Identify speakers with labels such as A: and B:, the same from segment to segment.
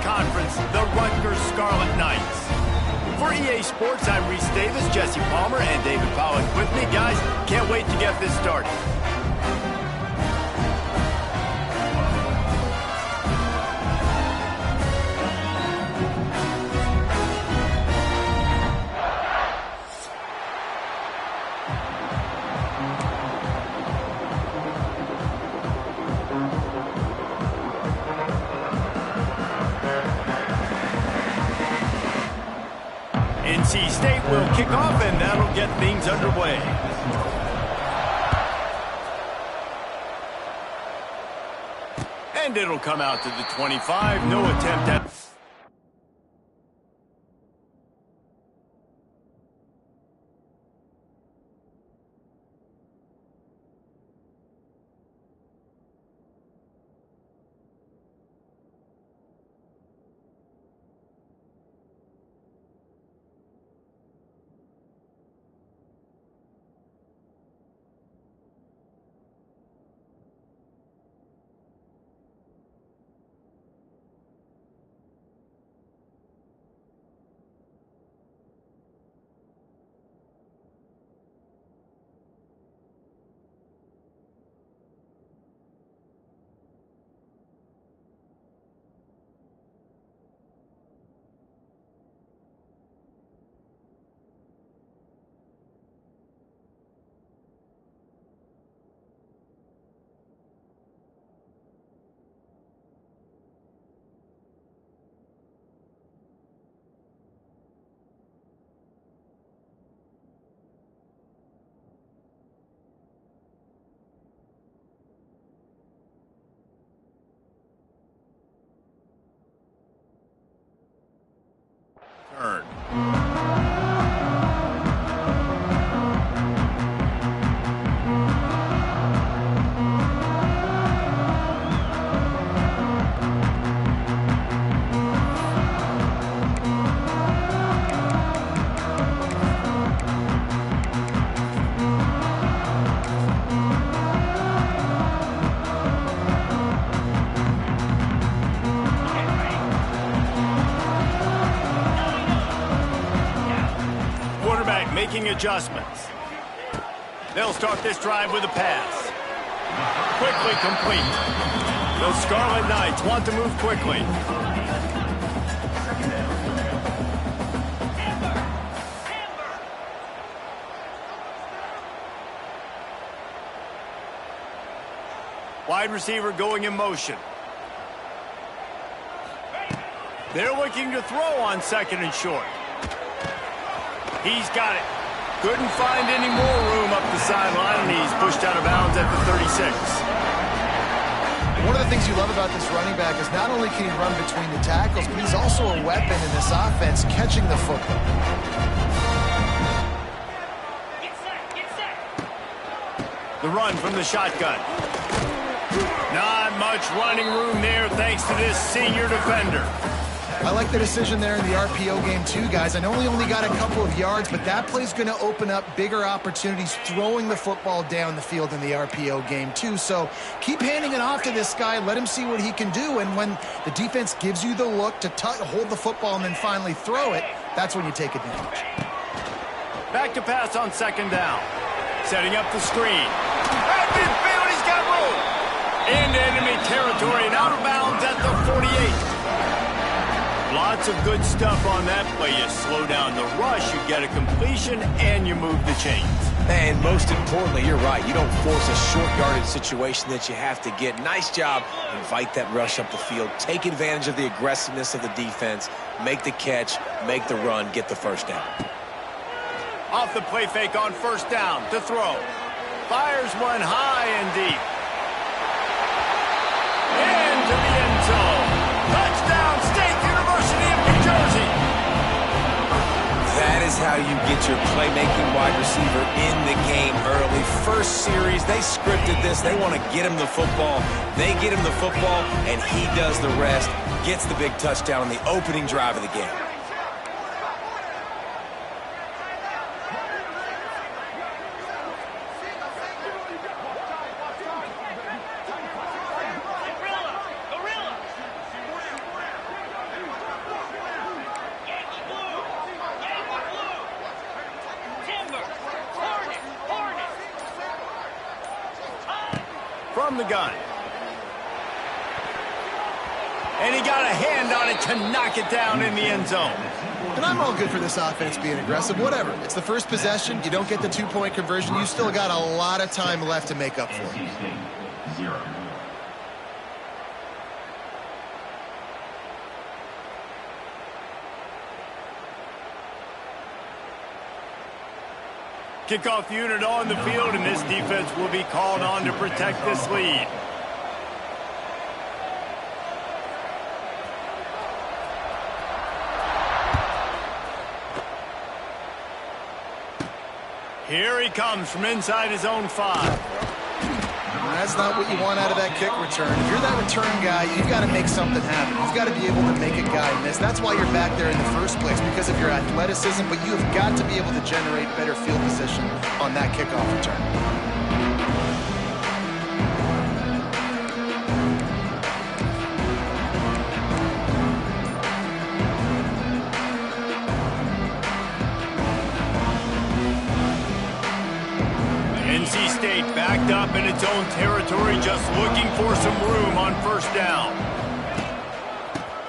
A: conference, the Rutgers Scarlet Knights. For EA Sports, I'm Reese Davis, Jesse Palmer, and David Pollock with me. Guys, can't wait to get this started. NC State will kick off, and that'll get things underway. And it'll come out to the 25. No attempt at... Turn. Making adjustments. They'll start this drive with a pass. Quickly complete. The Scarlet Knights want to move quickly. Wide receiver going in motion. They're looking to throw on second and short. He's got it. Couldn't find any more room up the sideline, and he's pushed out of bounds at the 36.
B: One of the things you love about this running back is not only can he run between the tackles, but he's also a weapon in this offense catching the football.
A: The run from the shotgun. Not much running room there thanks to this senior defender.
B: I like the decision there in the RPO game too, guys. I know he only got a couple of yards, but that play's going to open up bigger opportunities throwing the football down the field in the RPO game too. So keep handing it off to this guy. Let him see what he can do. And when the defense gives you the look to hold the football and then finally throw it, that's when you take advantage.
A: Back to pass on second down. Setting up the screen. Back midfield, he's got room. Into enemy territory and out of bounds at the 48. Lots of good stuff on that play. You slow down the rush, you get a completion, and you move the chains.
C: And most importantly, you're right. You don't force a short yardage situation that you have to get. Nice job. Invite that rush up the field. Take advantage of the aggressiveness of the defense. Make the catch, make the run, get the first down.
A: Off the play fake on first down to throw. Fires one high and deep. Into the end zone. Touchdown, State University of New Jersey.
C: That is how you get your playmaking wide receiver in the game early. First series, they scripted this. They want to get him the football. They get him the football, and he does the rest. Gets the big touchdown on the opening drive of the game.
A: from the gun. And he got a hand on it to knock it down in the end zone.
B: And I'm all good for this offense being aggressive. Whatever. It's the first possession. You don't get the 2-point conversion. You still got a lot of time left to make up for it.
A: Kickoff unit on the field, and this defense will be called on to protect this lead. Here he comes from inside his own 5.
B: That's not what you want out of that kick return. If you're that return guy, you've got to make something happen. You've got to be able to make a guy miss. That's why you're back there in the first place, because of your athleticism, but you have got to be able to generate better field position on that kickoff return.
A: NC State backed up in its own territory, just looking for some room on first down.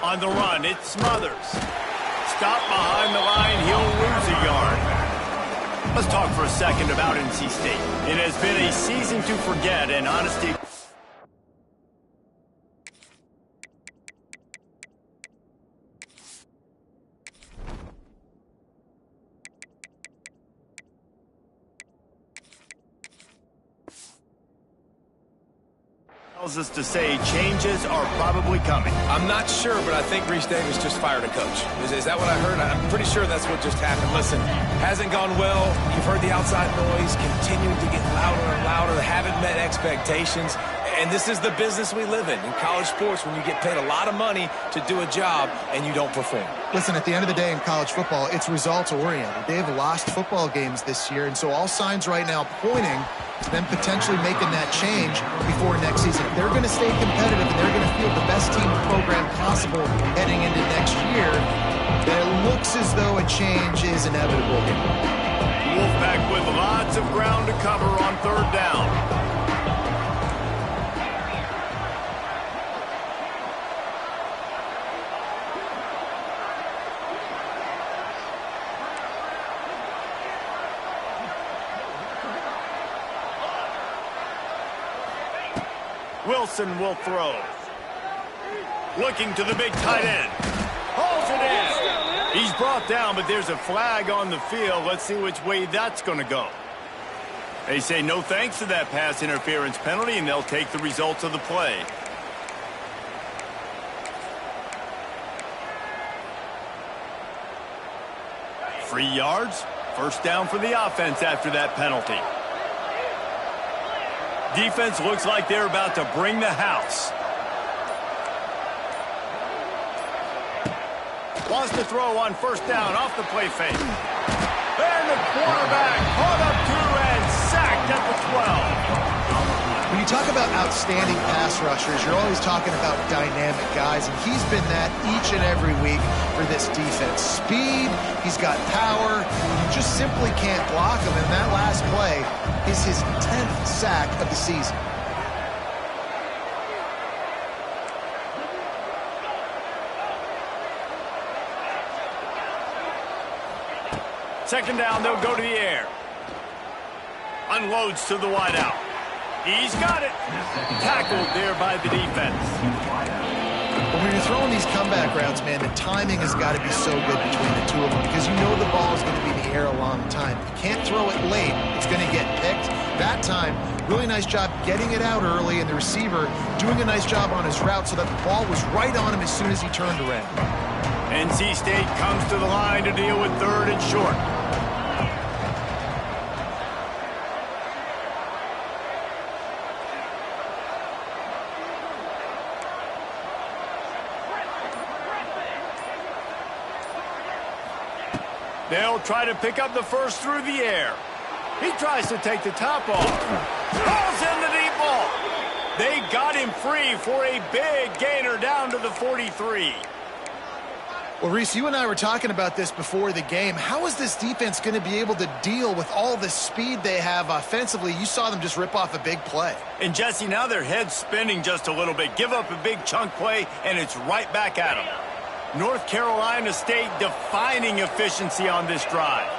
A: On the run, it's Smothers. Stop behind the line, he'll lose a yard. Let's talk for a second about NC State. It has been a season to forget, and honesty... tells us to say changes are probably coming.
C: I'm not sure, but I think Reese Davis just fired a coach. Is that what I heard? I'm pretty sure that's what just happened. Listen, hasn't gone well. You've heard the outside noise, continuing to get louder and louder, haven't met expectations. And this is the business we live in college sports, when you get paid a lot of money to do a job and you don't perform.
B: Listen, at the end of the day in college football, it's results-oriented. They've lost football games this year, and so all signs right now pointing to them potentially making that change before next season. If they're going to stay competitive and they're going to field the best team program possible heading into next year, then it looks as though a change is inevitable here.
A: Wolfpack with lots of ground to cover on third down. Wilson will throw. Looking to the big tight end. Hauls it in. He's brought down, but there's a flag on the field. Let's see which way that's going to go. They say no thanks to that pass interference penalty, and they'll take the results of the play. Free yards. First down for the offense after that penalty. Defense looks like they're about to bring the house. Wants to throw on first down off the play fake. And the quarterback caught up to and sacked at the 12.
B: When you talk about outstanding pass rushers, you're always talking about dynamic guys, and he's been that each and every week for this defense. Speed, he's got power, you just simply can't block him, and that last play is his 10th sack of the season.
A: Second down, they'll go to the air. Unloads to the wideout. He's got it. Tackled there by the defense.
B: But when you're throwing these comeback routes, man, the timing has got to be so good between the two of them, because you know the ball is going to be in the air a long time. You can't throw it late. It's going to get picked. That time, really nice job getting it out early, and the receiver doing a nice job on his route so that the ball was right on him as soon as he turned around.
A: NC State comes to the line to deal with third and short. They'll try to pick up the first through the air. He tries to take the top off. Calls in the deep ball. They got him free for a big gainer down to the 43.
B: Well, Reese, you and I were talking about this before the game. How is this defense going to be able to deal with all the speed they have offensively? You saw them just rip off a big play.
A: And, Jesse, now their head's spinning just a little bit. Give up a big chunk play, and it's right back at them. North Carolina State defining efficiency on this drive.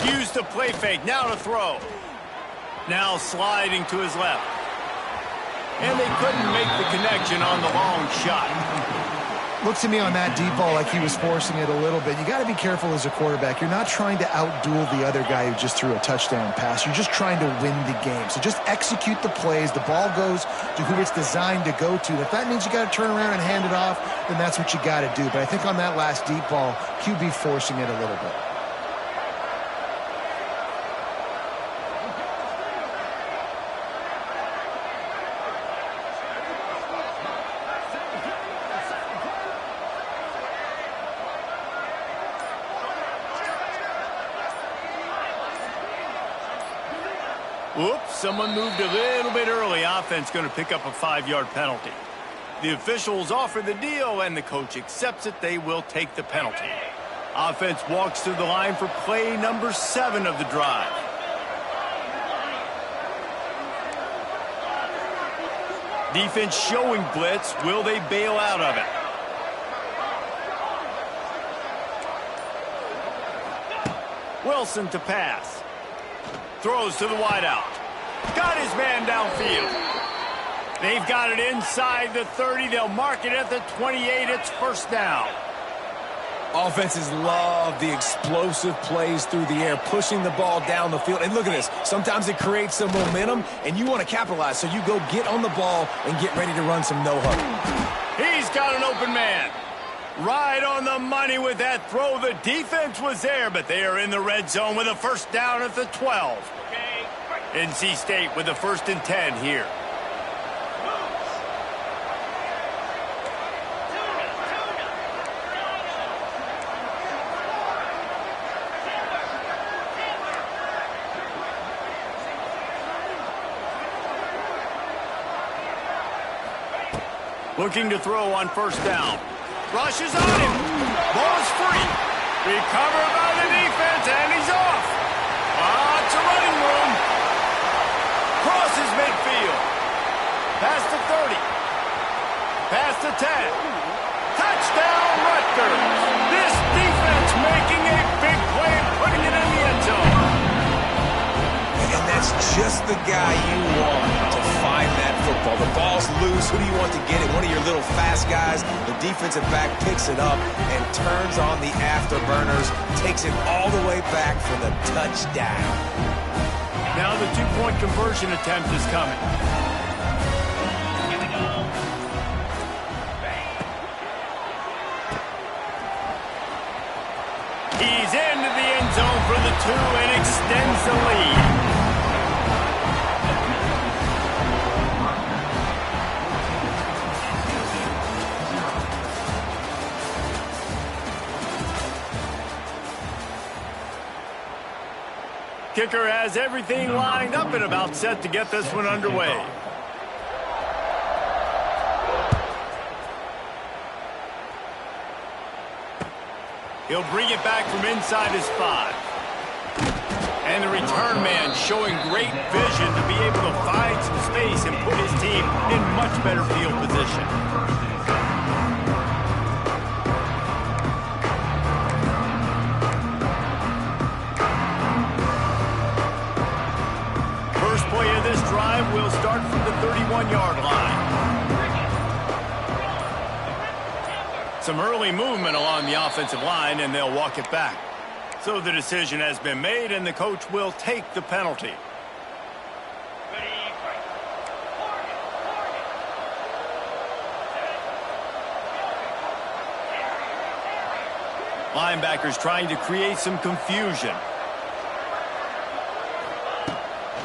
A: Used to play fake, now to throw. Now sliding to his left. And they couldn't make the connection on the long shot.
B: Looks to me on that deep ball like he was forcing it a little bit. You got to be careful as a quarterback. You're not trying to outduel the other guy who just threw a touchdown pass. You're just trying to win the game. So just execute the plays. The ball goes to who it's designed to go to. If that means you got to turn around and hand it off, then that's what you got to do. But I think on that last deep ball, QB forcing it a little bit.
A: Oops, someone moved a little bit early. Offense going to pick up a 5-yard penalty. The officials offer the deal, and the coach accepts it. They will take the penalty. Offense walks to the line for play number 7 of the drive. Defense showing blitz. Will they bail out of it? Wilson to pass. Throws to the wideout. Got his man downfield. They've got it inside the 30. They'll mark it at the 28. It's first down.
C: Offenses love the explosive plays through the air, pushing the ball down the field. And look at this. Sometimes it creates some momentum, and you want to capitalize. So you go get on the ball and get ready to run some no-huddle.
A: He's got an open man. Right on the money with that throw. The defense was there, but they are in the red zone with a first down at the 12. NC State with a 1st and 10 here. Looking to throw on first down. Rushes on him. Ball's free. Recovered by the defense, and he's off. Lots of running room. Crosses midfield. Past the 30. Past the 10. Touchdown, Rutgers. This defense making a big play and putting it in the end zone.
C: And that's just the guy you want to find that football. The ball's loose. Who do you want to get it? One of your little fast guys. The defensive back picks it up and turns on the afterburners, takes it all the way back for the touchdown.
A: Now the 2-point conversion attempt is coming. He's into the end zone for the 2 and extends the lead. Kicker has everything lined up and about set to get this one underway. He'll bring it back from inside his 5. And the return man showing great vision to be able to find some space and put his team in much better field position. Play of this drive will start from the 31-yard line. Some early movement along the offensive line, and they'll walk it back. So the decision has been made, and the coach will take the penalty. Linebackers trying to create some confusion.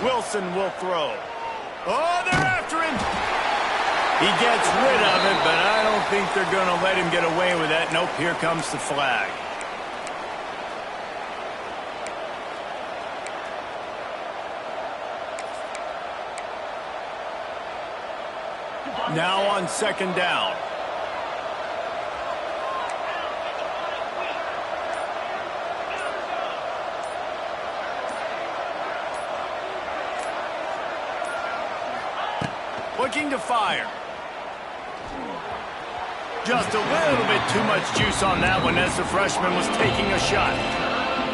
A: Wilson will throw. Oh, they're after him. He gets rid of it, but I don't think they're going to let him get away with that. Nope, here comes the flag. Now on second down. Looking to fire. Just a little bit too much juice on that one as the freshman was taking a shot.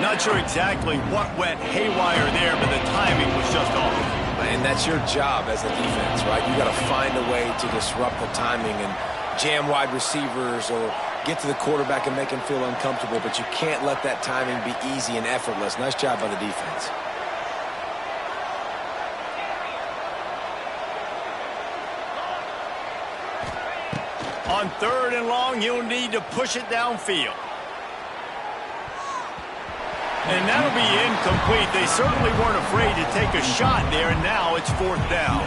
A: Not sure exactly what went haywire there, but the timing was just off.
C: And that's your job as a defense, right? You got to find a way to disrupt the timing and jam wide receivers or get to the quarterback and make him feel uncomfortable, but you can't let that timing be easy and effortless. Nice job by the defense.
A: On third and long, he'll need to push it downfield. And that'll be incomplete. They certainly weren't afraid to take a shot there, and now it's fourth down.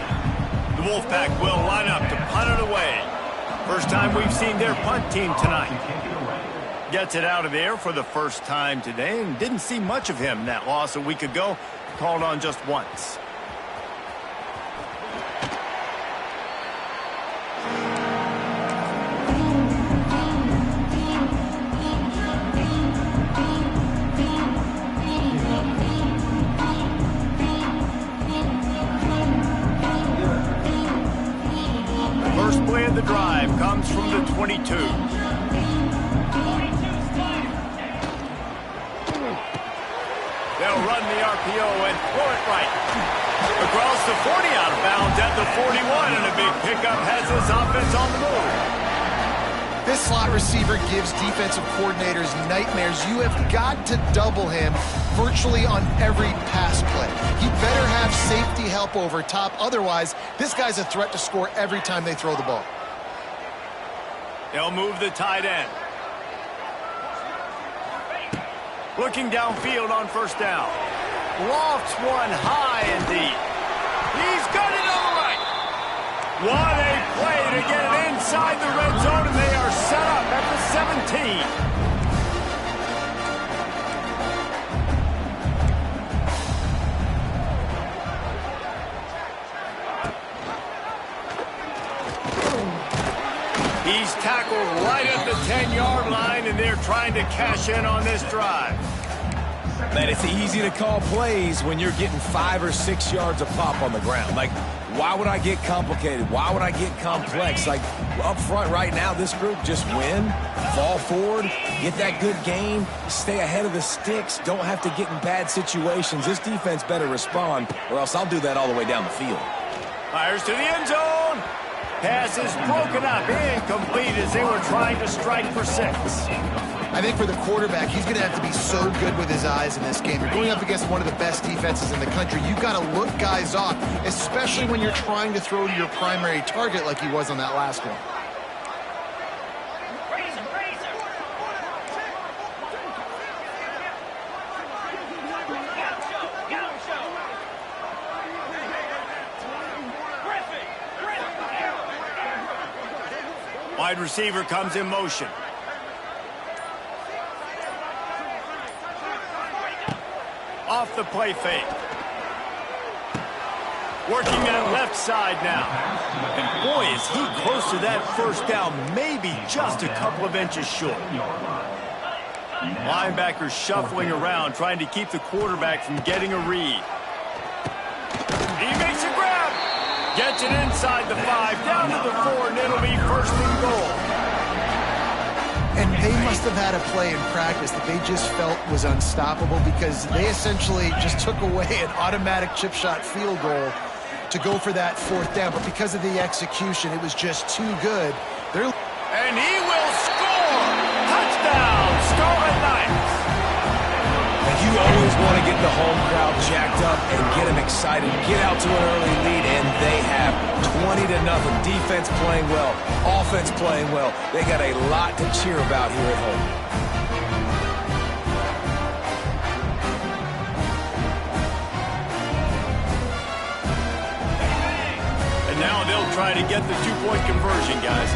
A: The Wolfpack will line up to punt it away. First time we've seen their punt team tonight. Gets it out of there for the first time today, and didn't see much of him. That loss a week ago, called on just once. The drive comes from the 22. They'll run the RPO and throw it right. Across the 40, out of bounds at the 41, and a big pickup has this offense on the move.
B: This slot receiver gives defensive coordinators nightmares. You have got to double him virtually on every pass play. He better have safety help over top. Otherwise, this guy's a threat to score every time they throw the ball.
A: They'll move the tight end. Looking downfield on first down. Lofts one high and deep. He's got it on the right. What a play to get it inside the red zone, and they are set up at the 17. He's tackled right at the 10-yard line, and they're trying to cash in on this drive.
C: Man, it's easy to call plays when you're getting 5 or 6 yards a pop on the ground. Like, why would I get complicated? Why would I get complex? Like, up front right now, this group just win, fall forward, get that good gain, stay ahead of the sticks, don't have to get in bad situations. This defense better respond, or else I'll do that all the way down the field.
A: Fires to the end zone. Pass is broken up, incomplete as they were trying to strike for 6.
B: I think for the quarterback, he's going to have to be so good with his eyes in this game. You're going up against one of the best defenses in the country. You've got to look guys off, especially when you're trying to throw to your primary target like he was on that last one.
A: Wide receiver comes in motion. Off the play fake. Working that left side now. And boy, is he close to that first down, maybe just a couple of inches short. Linebackers shuffling around, trying to keep the quarterback from getting a read. He makes a grab. Gets it inside the 5, down to the 4, and it'll be first and goal.
B: And they must have had a play in practice that they just felt was unstoppable because they essentially just took away an automatic chip shot field goal to go for that 4th down. But because of the execution, it was just too good.
A: And he will score! Touchdown, Scarlet Knights!
C: You always want to get the home crowd jacked up and get them excited. Get out to an early lead, and they have 20-0. Defense playing well, offense playing well. They got a lot to cheer about here at home.
A: And now they'll try to get the 2-point conversion, guys.